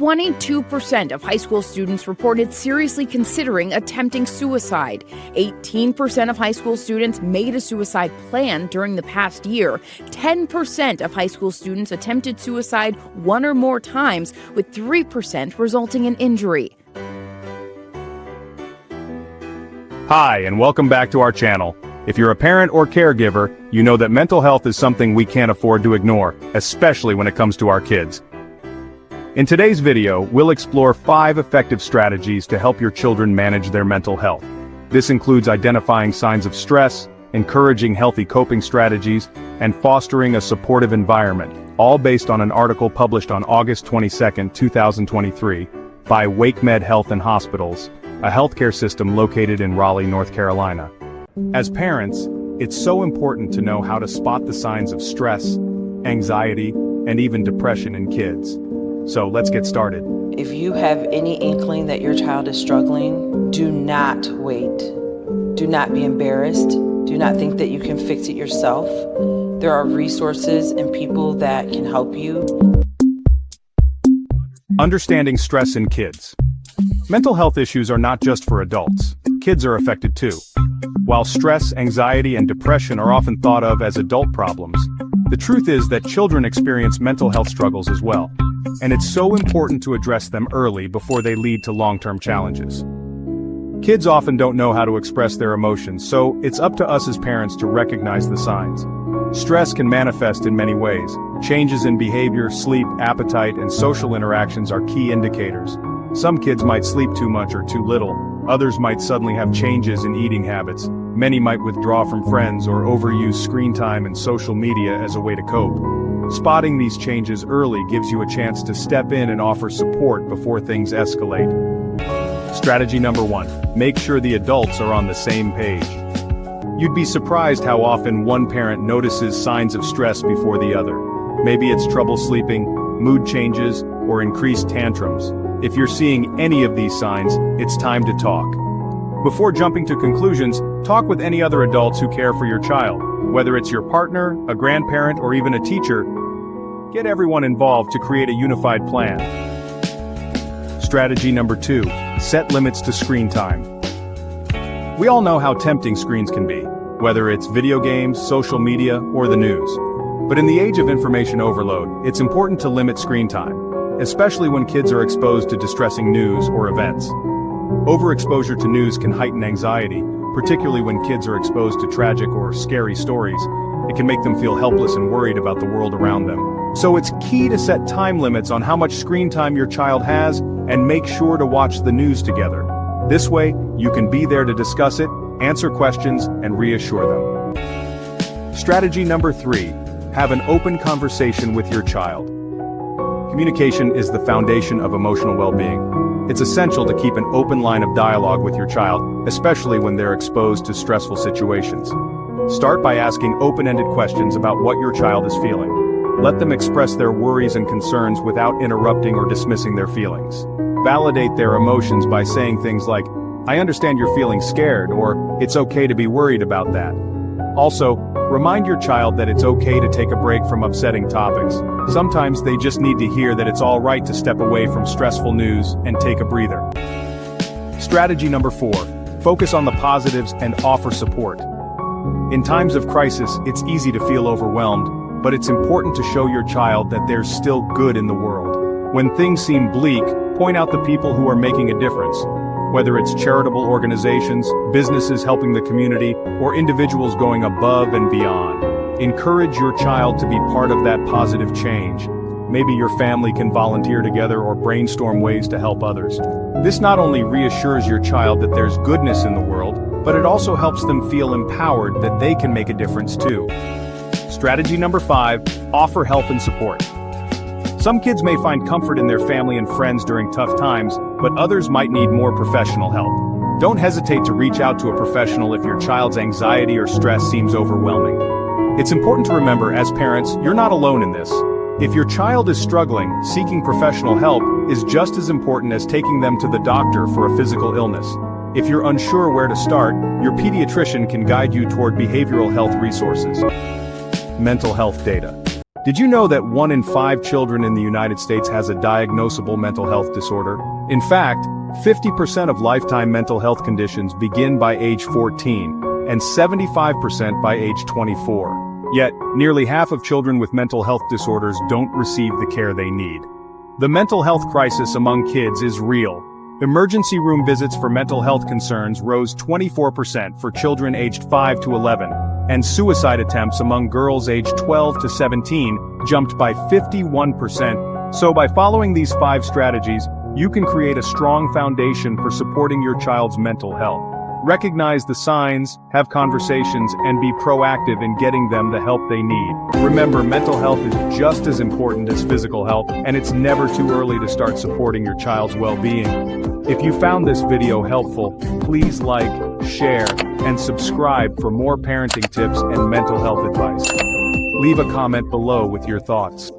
22% of high school students reported seriously considering attempting suicide. 18% of high school students made a suicide plan during the past year. 10% of high school students attempted suicide one or more times, with 3% resulting in injury. Hi, and welcome back to our channel. If you're a parent or caregiver, you know that mental health is something we can't afford to ignore, especially when it comes to our kids. In today's video, we'll explore 5 effective strategies to help your children manage their mental health. This includes identifying signs of stress, encouraging healthy coping strategies, and fostering a supportive environment, all based on an article published on August 22, 2023, by WakeMed Health and Hospitals, a healthcare system located in Raleigh, North Carolina. As parents, it's so important to know how to spot the signs of stress, anxiety, and even depression in kids. So let's get started. If you have any inkling that your child is struggling, do not wait. Do not be embarrassed. Do not think that you can fix it yourself. There are resources and people that can help you. Understanding stress in kids. Mental health issues are not just for adults. Kids are affected too. While stress, anxiety, and depression are often thought of as adult problems, the truth is that children experience mental health struggles as well. And it's so important to address them early before they lead to long-term challenges. Kids often don't know how to express their emotions, so it's up to us as parents to recognize the signs. Stress can manifest in many ways. Changes in behavior, sleep, appetite, and social interactions are key indicators. Some kids might sleep too much or too little. Others might suddenly have changes in eating habits. Many might withdraw from friends or overuse screen time and social media as a way to cope. Spotting these changes early gives you a chance to step in and offer support before things escalate. Strategy number 1. Make sure the adults are on the same page. You'd be surprised how often one parent notices signs of stress before the other. Maybe it's trouble sleeping, mood changes, or increased tantrums. If you're seeing any of these signs, it's time to talk. Before jumping to conclusions, talk with any other adults who care for your child. Whether it's your partner, a grandparent, or even a teacher, get everyone involved to create a unified plan. Strategy number 2. Set limits to screen time. We all know how tempting screens can be, whether it's video games, social media, or the news. But in the age of information overload, it's important to limit screen time, especially when kids are exposed to distressing news or events. Overexposure to news can heighten anxiety, particularly when kids are exposed to tragic or scary stories. It can make them feel helpless and worried about the world around them. So it's key to set time limits on how much screen time your child has and make sure to watch the news together. This way, you can be there to discuss it, answer questions, and reassure them. Strategy number 3. Have an open conversation with your child. Communication is the foundation of emotional well-being. It's essential to keep an open line of dialogue with your child, especially when they're exposed to stressful situations. Start by asking open-ended questions about what your child is feeling. Let them express their worries and concerns without interrupting or dismissing their feelings. Validate their emotions by saying things like, "I understand you're feeling scared," or "It's okay to be worried about that." Also, remind your child that it's okay to take a break from upsetting topics. Sometimes they just need to hear that it's all right to step away from stressful news and take a breather. Strategy number 4. Focus on the positives and offer support. In times of crisis, it's easy to feel overwhelmed, but it's important to show your child that there's still good in the world. When things seem bleak, point out the people who are making a difference. Whether it's charitable organizations, businesses helping the community, or individuals going above and beyond. Encourage your child to be part of that positive change. Maybe your family can volunteer together or brainstorm ways to help others. This not only reassures your child that there's goodness in the world, but it also helps them feel empowered that they can make a difference too. Strategy number 5. Offer help and support. Some kids may find comfort in their family and friends during tough times, but others might need more professional help. Don't hesitate to reach out to a professional if your child's anxiety or stress seems overwhelming. It's important to remember, as parents, you're not alone in this. If your child is struggling, seeking professional help is just as important as taking them to the doctor for a physical illness. If you're unsure where to start, your pediatrician can guide you toward behavioral health resources. Mental health data. Did you know that 1 in 5 children in the United States has a diagnosable mental health disorder? In fact, 50% of lifetime mental health conditions begin by age 14, and 75% by age 24. Yet, nearly half of children with mental health disorders don't receive the care they need. The mental health crisis among kids is real. Emergency room visits for mental health concerns rose 24% for children aged 5 to 11, and suicide attempts among girls aged 12 to 17 jumped by 51%. So by following these 5 strategies, you can create a strong foundation for supporting your child's mental health. Recognize the signs, have conversations, and be proactive in getting them the help they need. Remember, mental health is just as important as physical health, and it's never too early to start supporting your child's well-being. If you found this video helpful, please like, share, and subscribe for more parenting tips and mental health advice. Leave a comment below with your thoughts.